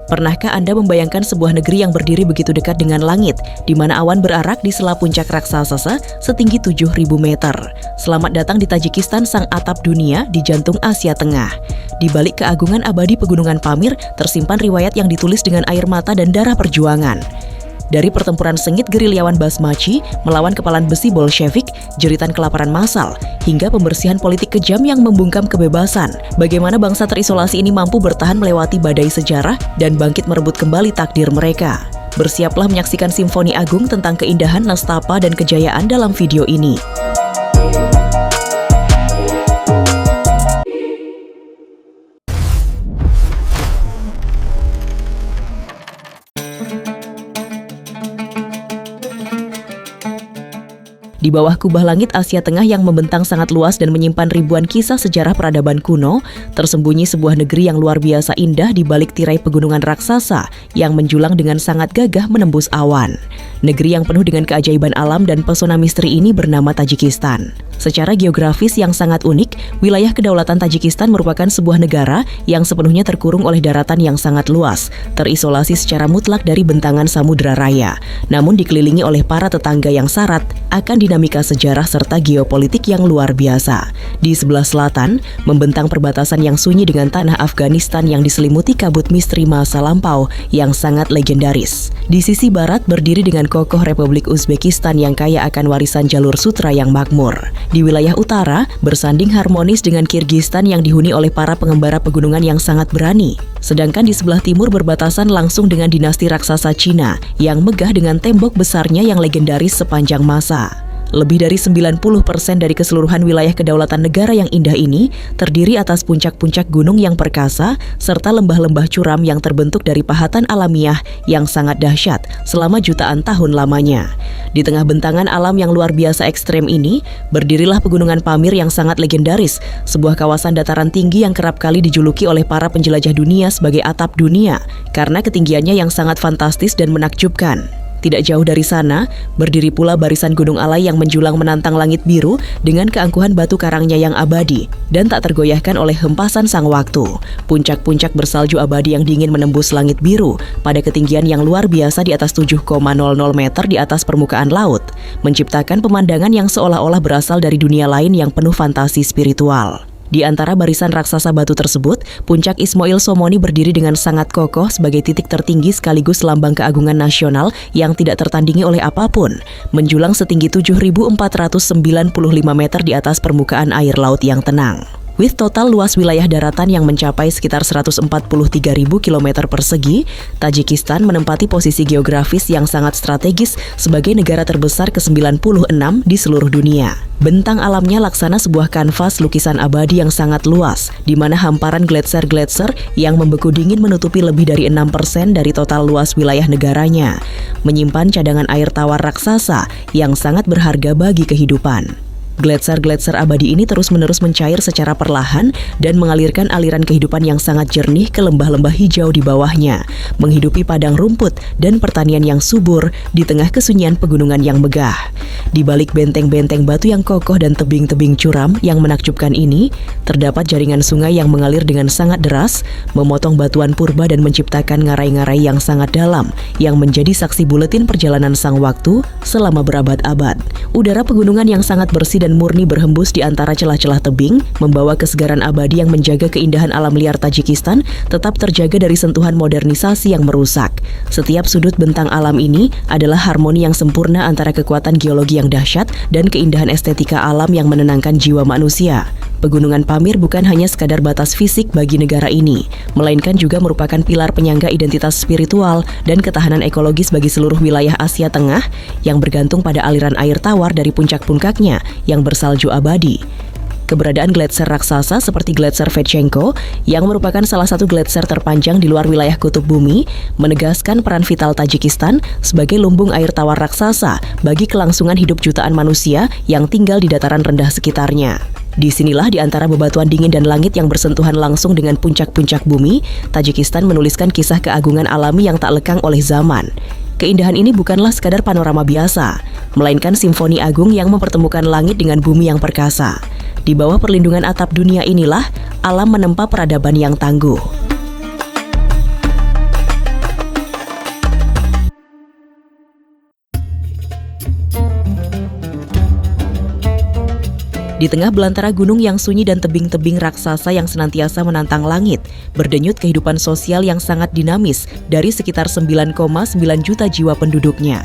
Pernahkah Anda membayangkan sebuah negeri yang berdiri begitu dekat dengan langit, di mana awan berarak di sela puncak raksasa setinggi 7.000 meter? Selamat datang di Tajikistan, sang atap dunia di jantung Asia Tengah. Di balik keagungan abadi Pegunungan Pamir, tersimpan riwayat yang ditulis dengan air mata dan darah perjuangan. Dari pertempuran sengit gerilyawan Basmachi melawan kepalan besi Bolshevik, jeritan kelaparan massal, hingga pembersihan politik kejam yang membungkam kebebasan, bagaimana bangsa terisolasi ini mampu bertahan melewati badai sejarah dan bangkit merebut kembali takdir mereka. Bersiaplah menyaksikan simfoni agung tentang keindahan, nestapa, dan kejayaan dalam video ini. Di bawah kubah langit Asia Tengah yang membentang sangat luas dan menyimpan ribuan kisah sejarah peradaban kuno, tersembunyi sebuah negeri yang luar biasa indah di balik tirai pegunungan raksasa yang menjulang dengan sangat gagah menembus awan. Negeri yang penuh dengan keajaiban alam dan pesona misteri ini bernama Tajikistan. Secara geografis yang sangat unik, wilayah kedaulatan Tajikistan merupakan sebuah negara yang sepenuhnya terkurung oleh daratan yang sangat luas, terisolasi secara mutlak dari bentangan Samudra Raya, namun dikelilingi oleh para tetangga yang syarat akan dinamika sejarah serta geopolitik yang luar biasa. Di sebelah selatan, membentang perbatasan yang sunyi dengan tanah Afghanistan yang diselimuti kabut misteri masa lampau yang sangat legendaris. Di sisi barat berdiri dengan kokoh Republik Uzbekistan yang kaya akan warisan jalur sutra yang makmur. Di wilayah utara, bersanding harmonis dengan Kirgistan yang dihuni oleh para pengembara pegunungan yang sangat berani. Sedangkan di sebelah timur berbatasan langsung dengan dinasti raksasa Cina yang megah dengan tembok besarnya yang legendaris sepanjang masa. Lebih dari 90% dari keseluruhan wilayah kedaulatan negara yang indah ini terdiri atas puncak-puncak gunung yang perkasa serta lembah-lembah curam yang terbentuk dari pahatan alamiah yang sangat dahsyat selama jutaan tahun lamanya. Di tengah bentangan alam yang luar biasa ekstrem ini, berdirilah Pegunungan Pamir yang sangat legendaris, sebuah kawasan dataran tinggi yang kerap kali dijuluki oleh para penjelajah dunia sebagai atap dunia karena ketinggiannya yang sangat fantastis dan menakjubkan. Tidak jauh dari sana, berdiri pula barisan gunung alai yang menjulang menantang langit biru dengan keangkuhan batu karangnya yang abadi dan tak tergoyahkan oleh hempasan sang waktu. Puncak-puncak bersalju abadi yang dingin menembus langit biru pada ketinggian yang luar biasa di atas 7,00 meter di atas permukaan laut, menciptakan pemandangan yang seolah-olah berasal dari dunia lain yang penuh fantasi spiritual. Di antara barisan raksasa batu tersebut, puncak Ismoil Somoni berdiri dengan sangat kokoh sebagai titik tertinggi sekaligus lambang keagungan nasional yang tidak tertandingi oleh apapun, menjulang setinggi 7.495 meter di atas permukaan air laut yang tenang. With total luas wilayah daratan yang mencapai sekitar 143.000 km persegi, Tajikistan menempati posisi geografis yang sangat strategis sebagai negara terbesar ke-96 di seluruh dunia. Bentang alamnya laksana sebuah kanvas lukisan abadi yang sangat luas, di mana hamparan gletser-gletser yang membeku dingin menutupi lebih dari 6% dari total luas wilayah negaranya, menyimpan cadangan air tawar raksasa yang sangat berharga bagi kehidupan. Gletser-gletser abadi ini terus-menerus mencair secara perlahan dan mengalirkan aliran kehidupan yang sangat jernih ke lembah-lembah hijau di bawahnya, menghidupi padang rumput dan pertanian yang subur di tengah kesunyian pegunungan yang megah. Di balik benteng-benteng batu yang kokoh dan tebing-tebing curam yang menakjubkan ini, terdapat jaringan sungai yang mengalir dengan sangat deras, memotong batuan purba dan menciptakan ngarai-ngarai yang sangat dalam, yang menjadi saksi buletin perjalanan sang waktu selama berabad-abad. Udara pegunungan yang sangat bersih dan murni berhembus di antara celah-celah tebing, membawa kesegaran abadi yang menjaga keindahan alam liar Tajikistan tetap terjaga dari sentuhan modernisasi yang merusak. Setiap sudut bentang alam ini adalah harmoni yang sempurna antara kekuatan geologi yang dahsyat dan keindahan estetika alam yang menenangkan jiwa manusia. Pegunungan Pamir bukan hanya sekadar batas fisik bagi negara ini, melainkan juga merupakan pilar penyangga identitas spiritual dan ketahanan ekologis bagi seluruh wilayah Asia Tengah yang bergantung pada aliran air tawar dari puncak-puncaknya yang bersalju abadi. Keberadaan gletser raksasa seperti gletser Vetchenko yang merupakan salah satu gletser terpanjang di luar wilayah kutub bumi menegaskan peran vital Tajikistan sebagai lumbung air tawar raksasa bagi kelangsungan hidup jutaan manusia yang tinggal di dataran rendah sekitarnya. Disinilah di antara bebatuan dingin dan langit yang bersentuhan langsung dengan puncak-puncak bumi, Tajikistan menuliskan kisah keagungan alami yang tak lekang oleh zaman. Keindahan ini bukanlah sekadar panorama biasa, melainkan simfoni agung yang mempertemukan langit dengan bumi yang perkasa. Di bawah perlindungan atap dunia inilah, alam menempa peradaban yang tangguh. Di tengah belantara gunung yang sunyi dan tebing-tebing raksasa yang senantiasa menantang langit, berdenyut kehidupan sosial yang sangat dinamis dari sekitar 9,9 juta jiwa penduduknya.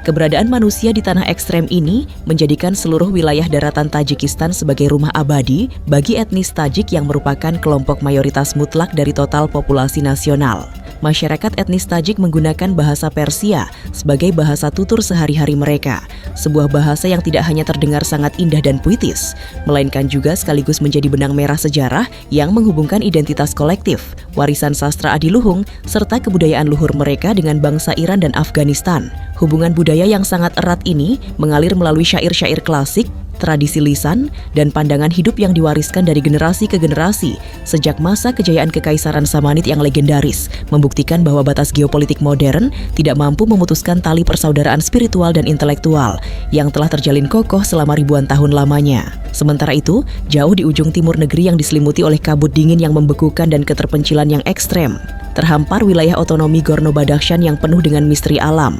Keberadaan manusia di tanah ekstrem ini menjadikan seluruh wilayah daratan Tajikistan sebagai rumah abadi bagi etnis Tajik yang merupakan kelompok mayoritas mutlak dari total populasi nasional. Masyarakat etnis Tajik menggunakan bahasa Persia sebagai bahasa tutur sehari-hari mereka, sebuah bahasa yang tidak hanya terdengar sangat indah dan puitis, melainkan juga sekaligus menjadi benang merah sejarah yang menghubungkan identitas kolektif, warisan sastra adiluhung, serta kebudayaan luhur mereka dengan bangsa Iran dan Afghanistan. Hubungan budaya yang sangat erat ini mengalir melalui syair-syair klasik, tradisi lisan, dan pandangan hidup yang diwariskan dari generasi ke generasi sejak masa kejayaan Kekaisaran Samanid yang legendaris, membuktikan bahwa batas geopolitik modern tidak mampu memutuskan tali persaudaraan spiritual dan intelektual yang telah terjalin kokoh selama ribuan tahun lamanya. Sementara itu, jauh di ujung timur negeri yang diselimuti oleh kabut dingin yang membekukan dan keterpencilan yang ekstrem, terhampar wilayah otonomi Gorno-Badakhshan yang penuh dengan misteri alam.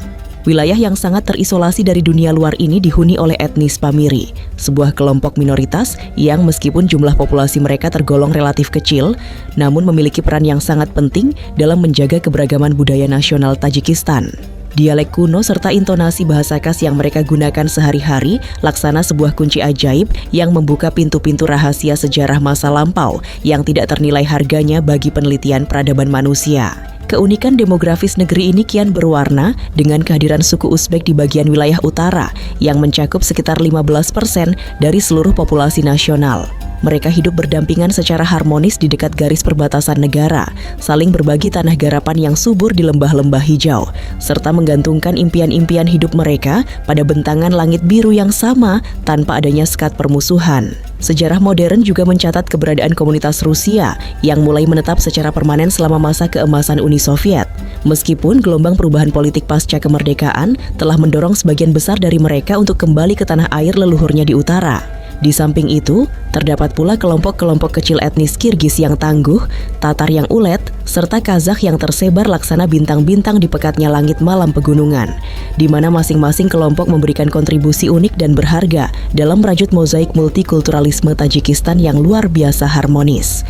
Wilayah yang sangat terisolasi dari dunia luar ini dihuni oleh etnis Pamiri, sebuah kelompok minoritas yang meskipun jumlah populasi mereka tergolong relatif kecil, namun memiliki peran yang sangat penting dalam menjaga keberagaman budaya nasional Tajikistan. Dialek kuno serta intonasi bahasa khas yang mereka gunakan sehari-hari laksana sebuah kunci ajaib yang membuka pintu-pintu rahasia sejarah masa lampau yang tidak ternilai harganya bagi penelitian peradaban manusia. Keunikan demografis negeri ini kian berwarna dengan kehadiran suku Uzbek di bagian wilayah utara yang mencakup sekitar 15% dari seluruh populasi nasional. Mereka hidup berdampingan secara harmonis di dekat garis perbatasan negara, saling berbagi tanah garapan yang subur di lembah-lembah hijau, serta menggantungkan impian-impian hidup mereka pada bentangan langit biru yang sama tanpa adanya sekat permusuhan. Sejarah modern juga mencatat keberadaan komunitas Rusia yang mulai menetap secara permanen selama masa keemasan Uni Soviet. Meskipun gelombang perubahan politik pasca kemerdekaan telah mendorong sebagian besar dari mereka untuk kembali ke tanah air leluhurnya di utara. Di samping itu, terdapat pula kelompok-kelompok kecil etnis Kirgis yang tangguh, Tatar yang ulet, serta Kazakh yang tersebar laksana bintang-bintang di pekatnya langit malam pegunungan, di mana masing-masing kelompok memberikan kontribusi unik dan berharga dalam merajut mozaik multikulturalisme Tajikistan yang luar biasa harmonis.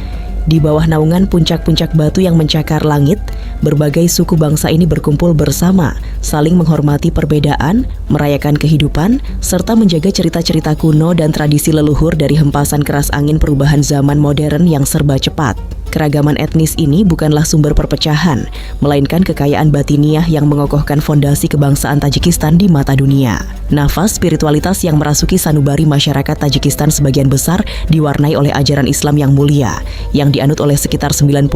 Di bawah naungan puncak-puncak batu yang mencakar langit, berbagai suku bangsa ini berkumpul bersama, saling menghormati perbedaan, merayakan kehidupan, serta menjaga cerita-cerita kuno dan tradisi leluhur dari hempasan keras angin perubahan zaman modern yang serba cepat. Keragaman etnis ini bukanlah sumber perpecahan, melainkan kekayaan batiniah yang mengokohkan fondasi kebangsaan Tajikistan di mata dunia. Nafas spiritualitas yang merasuki sanubari masyarakat Tajikistan sebagian besar diwarnai oleh ajaran Islam yang mulia, yang dianut oleh sekitar 98%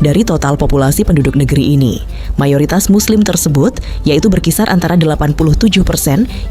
dari total populasi penduduk negeri ini. Mayoritas Muslim tersebut, yaitu berkisar antara 87%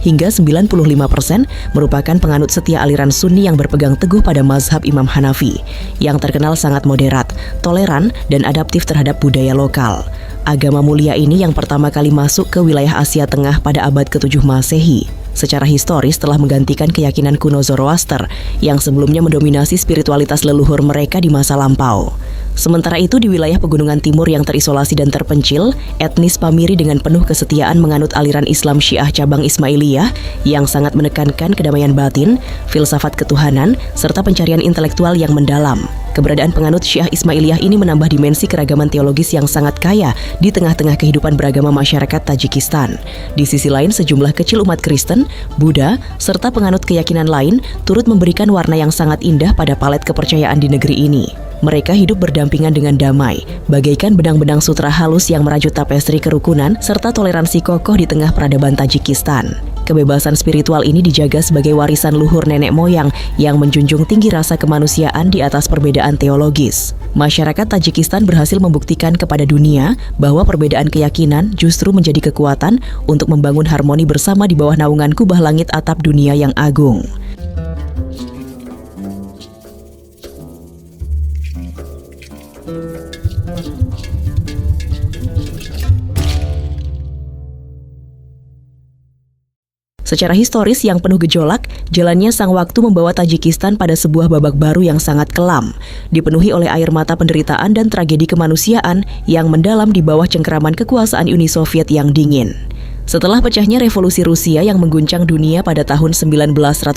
hingga 95%, merupakan penganut setia aliran Sunni yang berpegang teguh pada mazhab Imam Hanafi, yang terkenal sangat moderat, toleran, dan adaptif terhadap budaya lokal. Agama mulia ini yang pertama kali masuk ke wilayah Asia Tengah pada abad ke-7 Masehi. Secara historis telah menggantikan keyakinan kuno Zoroaster yang sebelumnya mendominasi spiritualitas leluhur mereka di masa lampau. Sementara itu di wilayah pegunungan timur yang terisolasi dan terpencil, etnis Pamiri dengan penuh kesetiaan menganut aliran Islam Syiah cabang Ismailiyah yang sangat menekankan kedamaian batin, filsafat ketuhanan, serta pencarian intelektual yang mendalam. Keberadaan penganut Syiah Ismailiyah ini menambah dimensi keragaman teologis yang sangat kaya di tengah-tengah kehidupan beragama masyarakat Tajikistan. Di sisi lain, sejumlah kecil umat Kristen, Buddha, serta penganut keyakinan lain turut memberikan warna yang sangat indah pada palet kepercayaan di negeri ini. Mereka hidup berdampingan dengan damai, bagaikan benang-benang sutra halus yang merajut tapestri kerukunan serta toleransi kokoh di tengah peradaban Tajikistan. Kebebasan spiritual ini dijaga sebagai warisan luhur nenek moyang yang menjunjung tinggi rasa kemanusiaan di atas perbedaan teologis. Masyarakat Tajikistan berhasil membuktikan kepada dunia bahwa perbedaan keyakinan justru menjadi kekuatan untuk membangun harmoni bersama di bawah naungan kubah langit atap dunia yang agung. Secara historis yang penuh gejolak, jalannya sang waktu membawa Tajikistan pada sebuah babak baru yang sangat kelam, dipenuhi oleh air mata penderitaan dan tragedi kemanusiaan yang mendalam di bawah cengkeraman kekuasaan Uni Soviet yang dingin. Setelah pecahnya revolusi Rusia yang mengguncang dunia pada tahun 1917,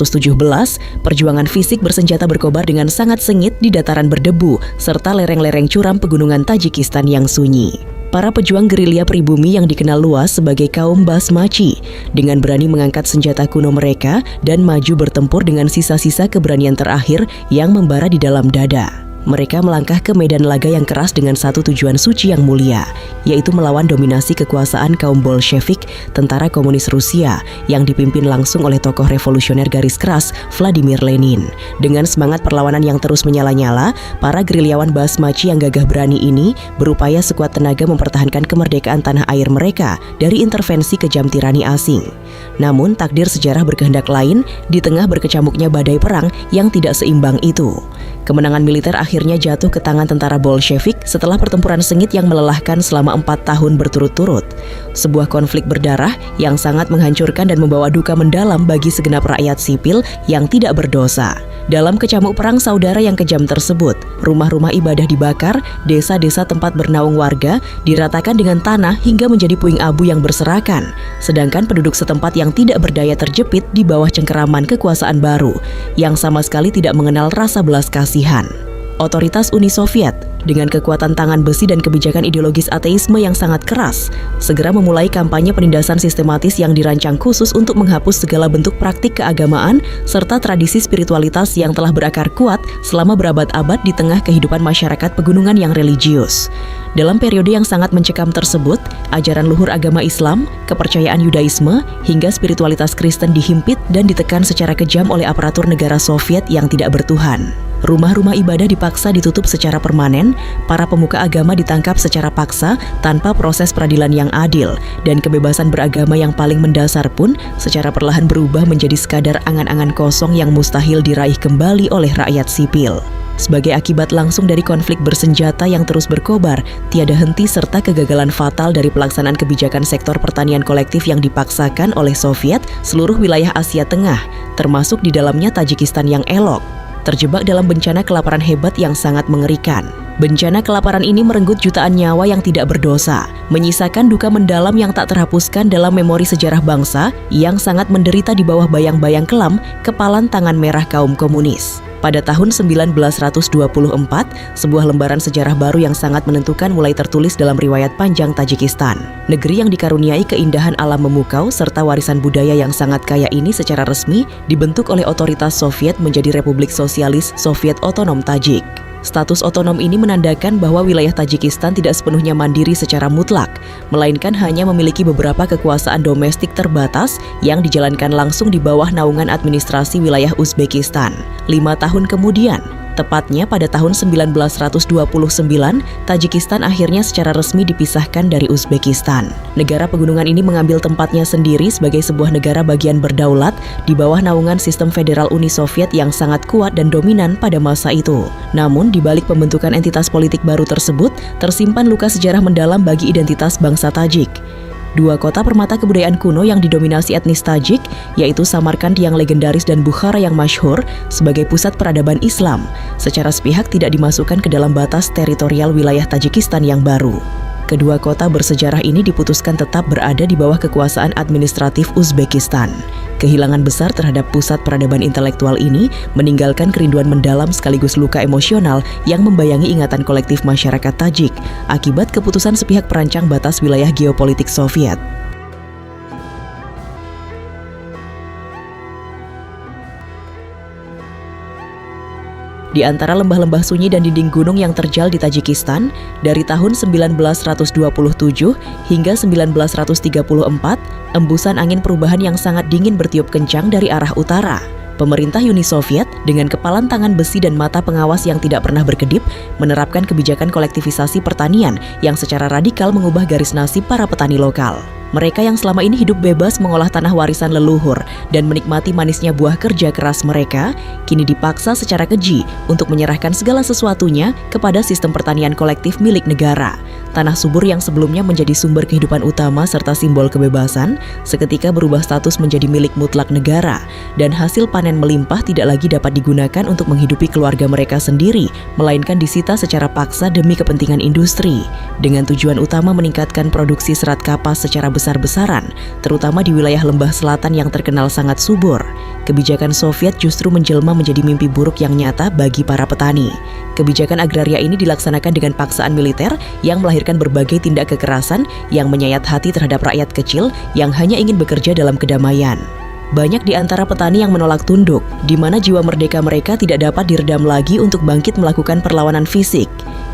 perjuangan fisik bersenjata berkobar dengan sangat sengit di dataran berdebu serta lereng-lereng curam pegunungan Tajikistan yang sunyi. Para pejuang gerilya pribumi yang dikenal luas sebagai kaum Basmachi dengan berani mengangkat senjata kuno mereka dan maju bertempur dengan sisa-sisa keberanian terakhir yang membara di dalam dada. Mereka melangkah ke medan laga yang keras dengan satu tujuan suci yang mulia, yaitu melawan dominasi kekuasaan kaum Bolshevik, tentara komunis Rusia, yang dipimpin langsung oleh tokoh revolusioner garis keras Vladimir Lenin. Dengan semangat perlawanan yang terus menyala-nyala, para gerilyawan Basmachi yang gagah berani ini berupaya sekuat tenaga mempertahankan kemerdekaan tanah air mereka dari intervensi kejam tirani asing. Namun takdir sejarah berkehendak lain di tengah berkecamuknya badai perang yang tidak seimbang itu. Kemenangan militer akhirnya jatuh ke tangan tentara Bolshevik setelah pertempuran sengit yang melelahkan selama 4 tahun berturut-turut. Sebuah konflik berdarah yang sangat menghancurkan dan membawa duka mendalam bagi segenap rakyat sipil yang tidak berdosa. Dalam kecamuk perang saudara yang kejam tersebut, rumah-rumah ibadah dibakar, desa-desa tempat bernaung warga diratakan dengan tanah hingga menjadi puing abu yang berserakan. Sedangkan penduduk setempat yang tidak berdaya terjepit di bawah cengkeraman kekuasaan baru, yang sama sekali tidak mengenal rasa belas kasihan. Otoritas Uni Soviet dengan kekuatan tangan besi dan kebijakan ideologis ateisme yang sangat keras, segera memulai kampanye penindasan sistematis yang dirancang khusus untuk menghapus segala bentuk praktik keagamaan serta tradisi spiritualitas yang telah berakar kuat selama berabad-abad di tengah kehidupan masyarakat pegunungan yang religius. Dalam periode yang sangat mencekam tersebut, ajaran luhur agama Islam, kepercayaan Yudaisme, hingga spiritualitas Kristen dihimpit dan ditekan secara kejam oleh aparatur negara Soviet yang tidak bertuhan. Rumah-rumah ibadah dipaksa ditutup secara permanen, para pemuka agama ditangkap secara paksa tanpa proses peradilan yang adil, dan kebebasan beragama yang paling mendasar pun secara perlahan berubah menjadi sekadar angan-angan kosong yang mustahil diraih kembali oleh rakyat sipil. Sebagai akibat langsung dari konflik bersenjata yang terus berkobar, tiada henti serta kegagalan fatal dari pelaksanaan kebijakan sektor pertanian kolektif yang dipaksakan oleh Soviet, seluruh wilayah Asia Tengah, termasuk di dalamnya Tajikistan yang elok, terjebak dalam bencana kelaparan hebat yang sangat mengerikan. Bencana kelaparan ini merenggut jutaan nyawa yang tidak berdosa, menyisakan duka mendalam yang tak terhapuskan dalam memori sejarah bangsa yang sangat menderita di bawah bayang-bayang kelam kepalan tangan merah kaum komunis. Pada tahun 1924, sebuah lembaran sejarah baru yang sangat menentukan mulai tertulis dalam riwayat panjang Tajikistan. Negeri yang dikaruniai keindahan alam memukau serta warisan budaya yang sangat kaya ini secara resmi dibentuk oleh otoritas Soviet menjadi Republik Sosialis Soviet Otonom Tajik. Status otonom ini menandakan bahwa wilayah Tajikistan tidak sepenuhnya mandiri secara mutlak, melainkan hanya memiliki beberapa kekuasaan domestik terbatas yang dijalankan langsung di bawah naungan administrasi wilayah Uzbekistan. 5 tahun kemudian, tepatnya pada tahun 1929, Tajikistan akhirnya secara resmi dipisahkan dari Uzbekistan. Negara pegunungan ini mengambil tempatnya sendiri sebagai sebuah negara bagian berdaulat di bawah naungan sistem federal Uni Soviet yang sangat kuat dan dominan pada masa itu. Namun, di balik pembentukan entitas politik baru tersebut, tersimpan luka sejarah mendalam bagi identitas bangsa Tajik. 2 kota permata kebudayaan kuno yang didominasi etnis Tajik, yaitu Samarkand yang legendaris dan Bukhara yang masyhur sebagai pusat peradaban Islam, secara sepihak tidak dimasukkan ke dalam batas teritorial wilayah Tajikistan yang baru. Kedua kota bersejarah ini diputuskan tetap berada di bawah kekuasaan administratif Uzbekistan. Kehilangan besar terhadap pusat peradaban intelektual ini meninggalkan kerinduan mendalam sekaligus luka emosional yang membayangi ingatan kolektif masyarakat Tajik akibat keputusan sepihak perancang batas wilayah geopolitik Soviet. Di antara lembah-lembah sunyi dan dinding gunung yang terjal di Tajikistan, dari tahun 1927 hingga 1934, embusan angin perubahan yang sangat dingin bertiup kencang dari arah utara. Pemerintah Uni Soviet dengan kepalan tangan besi dan mata pengawas yang tidak pernah berkedip menerapkan kebijakan kolektivisasi pertanian yang secara radikal mengubah garis nasib para petani lokal. Mereka yang selama ini hidup bebas mengolah tanah warisan leluhur dan menikmati manisnya buah kerja keras mereka, kini dipaksa secara keji untuk menyerahkan segala sesuatunya kepada sistem pertanian kolektif milik negara. Tanah subur yang sebelumnya menjadi sumber kehidupan utama serta simbol kebebasan, seketika berubah status menjadi milik mutlak negara, dan hasil panen melimpah tidak lagi dapat digunakan untuk menghidupi keluarga mereka sendiri, melainkan disita secara paksa demi kepentingan industri. Dengan tujuan utama meningkatkan produksi serat kapas secara besar besar-besaran, terutama di wilayah lembah selatan yang terkenal sangat subur. Kebijakan Soviet justru menjelma menjadi mimpi buruk yang nyata bagi para petani. Kebijakan agraria ini dilaksanakan dengan paksaan militer yang melahirkan berbagai tindak kekerasan yang menyayat hati terhadap rakyat kecil yang hanya ingin bekerja dalam kedamaian. Banyak di antara petani yang menolak tunduk, di mana jiwa merdeka mereka tidak dapat diredam lagi untuk bangkit melakukan perlawanan fisik.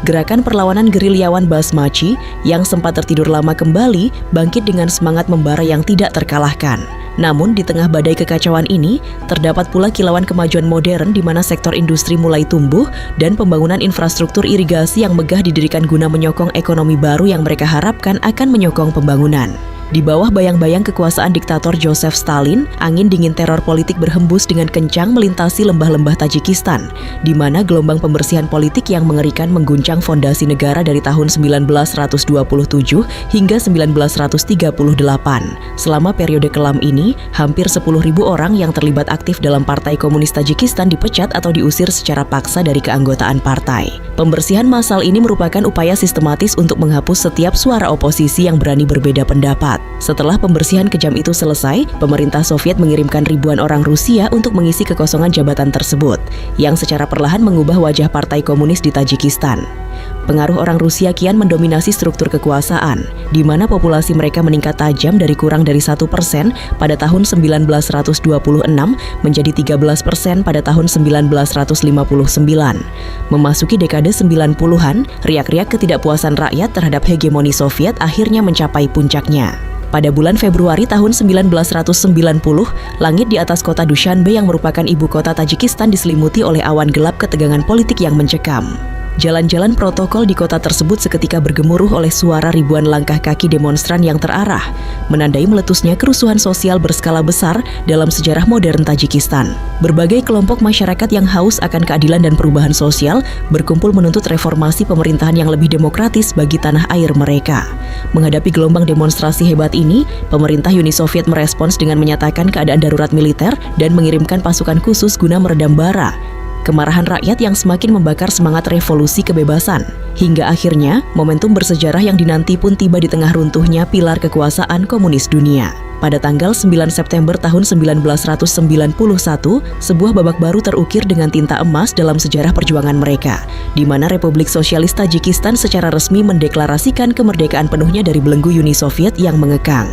Gerakan perlawanan gerilyawan Basmachi yang sempat tertidur lama kembali bangkit dengan semangat membara yang tidak terkalahkan. Namun di tengah badai kekacauan ini, terdapat pula kilauan kemajuan modern di mana sektor industri mulai tumbuh dan pembangunan infrastruktur irigasi yang megah didirikan guna menyokong ekonomi baru yang mereka harapkan akan menyokong pembangunan. Di bawah bayang-bayang kekuasaan diktator Joseph Stalin, angin dingin teror politik berhembus dengan kencang melintasi lembah-lembah Tajikistan, di mana gelombang pembersihan politik yang mengerikan mengguncang fondasi negara dari tahun 1927 hingga 1938. Selama periode kelam ini, hampir 10.000 orang yang terlibat aktif dalam Partai Komunis Tajikistan dipecat atau diusir secara paksa dari keanggotaan partai. Pembersihan massal ini merupakan upaya sistematis untuk menghapus setiap suara oposisi yang berani berbeda pendapat. Setelah pembersihan kejam itu selesai, pemerintah Soviet mengirimkan ribuan orang Rusia untuk mengisi kekosongan jabatan tersebut, yang secara perlahan mengubah wajah Partai Komunis di Tajikistan. Pengaruh orang Rusia kian mendominasi struktur kekuasaan, di mana populasi mereka meningkat tajam dari kurang dari 1% pada tahun 1926 menjadi 13% pada tahun 1959. Memasuki dekade 90-an, riak-riak ketidakpuasan rakyat terhadap hegemoni Soviet akhirnya mencapai puncaknya. Pada bulan Februari tahun 1990, langit di atas kota Dushanbe yang merupakan ibu kota Tajikistan diselimuti oleh awan gelap ketegangan politik yang mencekam. Jalan-jalan protokol di kota tersebut seketika bergemuruh oleh suara ribuan langkah kaki demonstran yang terarah, menandai meletusnya kerusuhan sosial berskala besar dalam sejarah modern Tajikistan. Berbagai kelompok masyarakat yang haus akan keadilan dan perubahan sosial berkumpul menuntut reformasi pemerintahan yang lebih demokratis bagi tanah air mereka. Menghadapi gelombang demonstrasi hebat ini, pemerintah Uni Soviet merespons dengan menyatakan keadaan darurat militer dan mengirimkan pasukan khusus guna meredam bara. Kemarahan rakyat yang semakin membakar semangat revolusi kebebasan. Hingga akhirnya, momentum bersejarah yang dinanti pun tiba di tengah runtuhnya pilar kekuasaan komunis dunia. Pada tanggal 9 September tahun 1991, sebuah babak baru terukir dengan tinta emas dalam sejarah perjuangan mereka, di mana Republik Sosialis Tajikistan secara resmi mendeklarasikan kemerdekaan penuhnya dari belenggu Uni Soviet yang mengekang.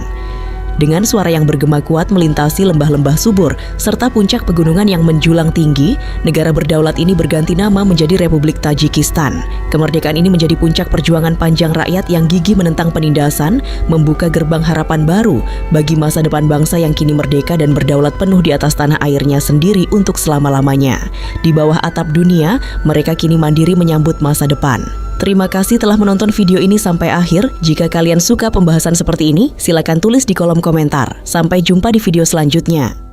Dengan suara yang bergema kuat melintasi lembah-lembah subur serta puncak pegunungan yang menjulang tinggi, negara berdaulat ini berganti nama menjadi Republik Tajikistan. Kemerdekaan ini menjadi puncak perjuangan panjang rakyat yang gigih menentang penindasan, membuka gerbang harapan baru bagi masa depan bangsa yang kini merdeka dan berdaulat penuh di atas tanah airnya sendiri untuk selama-lamanya. Di bawah atap dunia, mereka kini mandiri menyambut masa depan. Terima kasih telah menonton video ini sampai akhir. Jika kalian suka pembahasan seperti ini, silakan tulis di kolom komentar. Sampai jumpa di video selanjutnya.